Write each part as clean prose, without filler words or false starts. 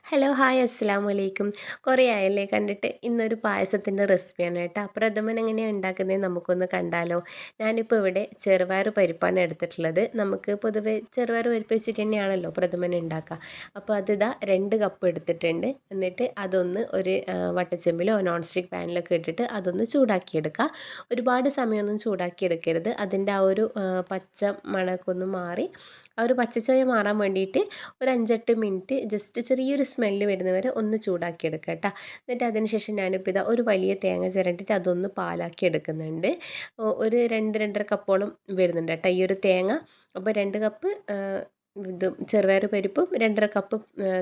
Hello hi അസ്സലാമു അലൈക്കും. കുറേ ആയല്ലേ കണ്ടിട്ട്. ഇന്നൊരു പായസത്തിൻ്റെ റെസിപ്പിയാണ് കേട്ടോ. പ്രഥമൻ എങ്ങനെയാണ് ഉണ്ടാക്കുന്നത് നമുക്കൊന്ന് കണ്ടാലോ. ഞാനിപ്പോൾ ഇവിടെ ചെറുപയർ പരിപ്പാണ് എടുത്തിട്ടുള്ളത്. നമുക്ക് പൊതുവേ ചെറുപയർ പരിപ്പ് വെച്ചിട്ട് തന്നെയാണല്ലോ പ്രഥമൻ ഉണ്ടാക്കുക. അപ്പോൾ അതിതാ 2 കപ്പ് എടുത്തിട്ടുണ്ട്. എന്നിട്ട് അതൊന്ന് ഒരു വട്ടച്ചെമ്പിലോ നോൺ സ്റ്റിക്ക് പാനിലൊക്കെ ഇട്ടിട്ട് അതൊന്ന് ചൂടാക്കിയെടുക്കുക. ഒരുപാട് സമയമൊന്നും ചൂടാക്കിയെടുക്കരുത്. അതിൻ്റെ ആ ഒരു പച്ച മണമൊക്കെ ഒന്ന് മാറി ആ ഒരു പച്ചച്ചോയ മാറാൻ വേണ്ടിയിട്ട് ഒരു 5-8 മിനിറ്റ് ജസ്റ്റ് ചെറിയൊരു സ്മെല്ല് വരുന്നവരെ ഒന്ന് ചൂടാക്കിയെടുക്കുക കേട്ടോ. എന്നിട്ട് അതിന് ശേഷം ഞാനിപ്പോൾ ഇതാ ഒരു വലിയ തേങ്ങ ചിരണ്ടിയിട്ട് അതൊന്ന് പാലാക്കി എടുക്കുന്നുണ്ട്. ഒരു 2-2.5 കപ്പോളം വരുന്നുണ്ട് കേട്ടോ ഈ ഒരു തേങ്ങ. അപ്പോൾ 2 കപ്പ് ചെറുപയർ പരിപ്പും 2.5 കപ്പ്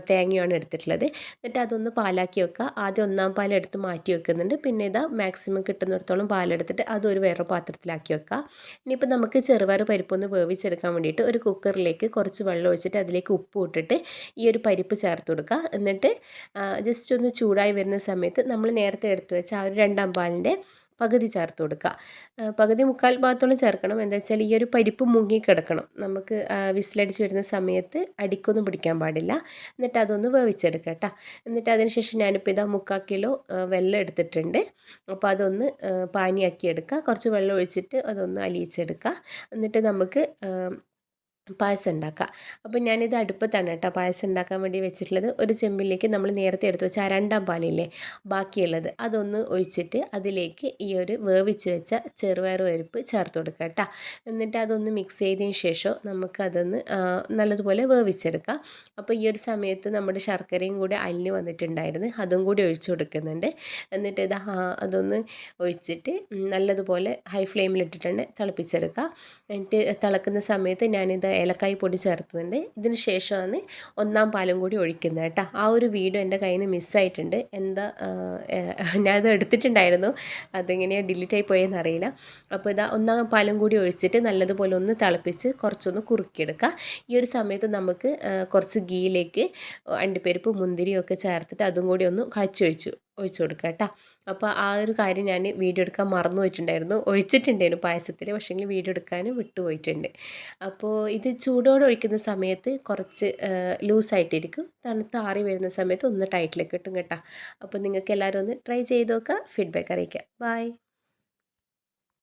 തേങ്ങയുമാണ് എടുത്തിട്ടുള്ളത്. എന്നിട്ട് അതൊന്ന് പാലാക്കി വെക്കുക. ആദ്യം ഒന്നാം പാലെടുത്ത് മാറ്റി വെക്കുന്നുണ്ട്. പിന്നെ ഇതാ മാക്സിമം കിട്ടുന്നിടത്തോളം പാലെടുത്തിട്ട് അതൊരു വേറെ പാത്രത്തിലാക്കി വെക്കുക. ഇനിയിപ്പോൾ നമുക്ക് ചെറുപയർ പരിപ്പൊന്ന് വേവിച്ചെടുക്കാൻ വേണ്ടിയിട്ട് ഒരു കുക്കറിലേക്ക് കുറച്ച് വെള്ളം ഒഴിച്ചിട്ട് അതിലേക്ക് ഉപ്പ് ഇട്ടിട്ട് ഈ ഒരു പരിപ്പ് ചേർത്ത് കൊടുക്കുക. എന്നിട്ട് ജസ്റ്റ് ഒന്ന് ചൂടായി വരുന്ന സമയത്ത് നമ്മൾ നേരത്തെ എടുത്ത് വെച്ച ആ ഒരു രണ്ടാം പാലിൻ്റെ പകുതി ചേർത്ത് കൊടുക്കുക. പകുതി മുക്കാൽ ഭാഗത്തോളം ചേർക്കണം. എന്താ വെച്ചാൽ ഈ ഒരു പരിപ്പ് മുങ്ങിക്കിടക്കണം. നമുക്ക് വിസിലടിച്ച് വരുന്ന സമയത്ത് അടിക്കൊന്നും പിടിക്കാൻ പാടില്ല. എന്നിട്ട് അതൊന്ന് വേവിച്ചെടുക്കുക കേട്ടോ. എന്നിട്ട് അതിന് ശേഷം ഞാനിപ്പോൾ ഇതാ 3/4 കിലോ വെള്ളം എടുത്തിട്ടുണ്ട്. അപ്പോൾ അതൊന്ന് പാനിയാക്കി എടുക്കുക. കുറച്ച് വെള്ളം ഒഴിച്ചിട്ട് അതൊന്ന് അലിയിച്ചെടുക്കുക. എന്നിട്ട് നമുക്ക് പായസം ഉണ്ടാക്കുക. അപ്പോൾ ഞാനിത് അടുപ്പത്താണ് കേട്ടോ പായസം ഉണ്ടാക്കാൻ വേണ്ടി വെച്ചിട്ടുള്ളത്. ഒരു ചെമ്പിലേക്ക് നമ്മൾ നേരത്തെ എടുത്ത് വെച്ച ആ രണ്ടാം പാലില്ലേ ബാക്കിയുള്ളത് അതൊന്ന് ഒഴിച്ചിട്ട് അതിലേക്ക് ഈ ഒരു വേവിച്ച് വെച്ച ചെറുപയർ പരിപ്പ് ചേർത്ത് കൊടുക്കുക കേട്ടോ. എന്നിട്ട് അതൊന്ന് മിക്സ് ചെയ്തതിന് ശേഷം നമുക്കതൊന്ന് നല്ലതുപോലെ വേവിച്ചെടുക്കാം. അപ്പോൾ ഈ ഒരു സമയത്ത് നമ്മുടെ ശർക്കരയും കൂടി അലിഞ്ഞ് വന്നിട്ടുണ്ടായിരുന്നു. അതും കൂടി ഒഴിച്ചു കൊടുക്കുന്നുണ്ട്. എന്നിട്ട് ഇത് അതൊന്ന് ഒഴിച്ചിട്ട് നല്ലതുപോലെ ഹൈ ഫ്ലെയിമിലിട്ടിട്ടുണ്ട് തിളപ്പിച്ചെടുക്കുക. എന്നിട്ട് തിളക്കുന്ന സമയത്ത് ഞാനിത് ഏലക്കായ് പൊടി ചേർത്തുന്നുണ്ട്. ഇതിന് ശേഷമാണ് ഒന്നാം പാലും കൂടി ഒഴിക്കുന്നത് കേട്ടോ. ആ ഒരു വീഡിയോ എൻ്റെ കയ്യിൽ നിന്ന് മിസ്സായിട്ടുണ്ട്. എന്താ ഞാനത് എടുത്തിട്ടുണ്ടായിരുന്നു, അതെങ്ങനെയാണ് ഡിലീറ്റ് ആയി പോയെന്ന് അറിയില്ല. അപ്പോൾ ഇതാ ഒന്നാം പാലും കൂടി ഒഴിച്ചിട്ട് നല്ലതുപോലെ ഒന്ന് തിളപ്പിച്ച് കുറച്ചൊന്ന് കുറുക്കിയെടുക്കുക. ഈ ഒരു സമയത്ത് നമുക്ക് കുറച്ച് ഗീയിലേക്ക് അണ്ടിപ്പരിപ്പ് മുന്തിരിയും ഒക്കെ ചേർത്തിട്ട് അതും കൂടി ഒന്ന് ഒഴിച്ചു കൊടുക്കുക കേട്ടോ. അപ്പോൾ ആ ഒരു കാര്യം ഞാൻ വീഡിയോ എടുക്കാൻ മറന്നു പോയിട്ടുണ്ടായിരുന്നു. ഒഴിച്ചിട്ടുണ്ടായിരുന്നു പായസത്തിൽ, പക്ഷേങ്കിൽ വീഡിയോ എടുക്കാൻ വിട്ടുപോയിട്ടുണ്ട്. അപ്പോൾ ഇത് ചൂടോടെ ഒഴിക്കുന്ന സമയത്ത് കുറച്ച് ലൂസായിട്ടിരിക്കും. തണുത്ത് ആറി വരുന്ന സമയത്ത് ഒന്ന് ടൈറ്റിലേക്ക് കിട്ടും കേട്ടോ. അപ്പോൾ നിങ്ങൾക്ക് എല്ലാവരും ഒന്ന് ട്രൈ ചെയ്ത് നോക്കുക. ഫീഡ്ബാക്ക് അറിയിക്കുക. ബൈ.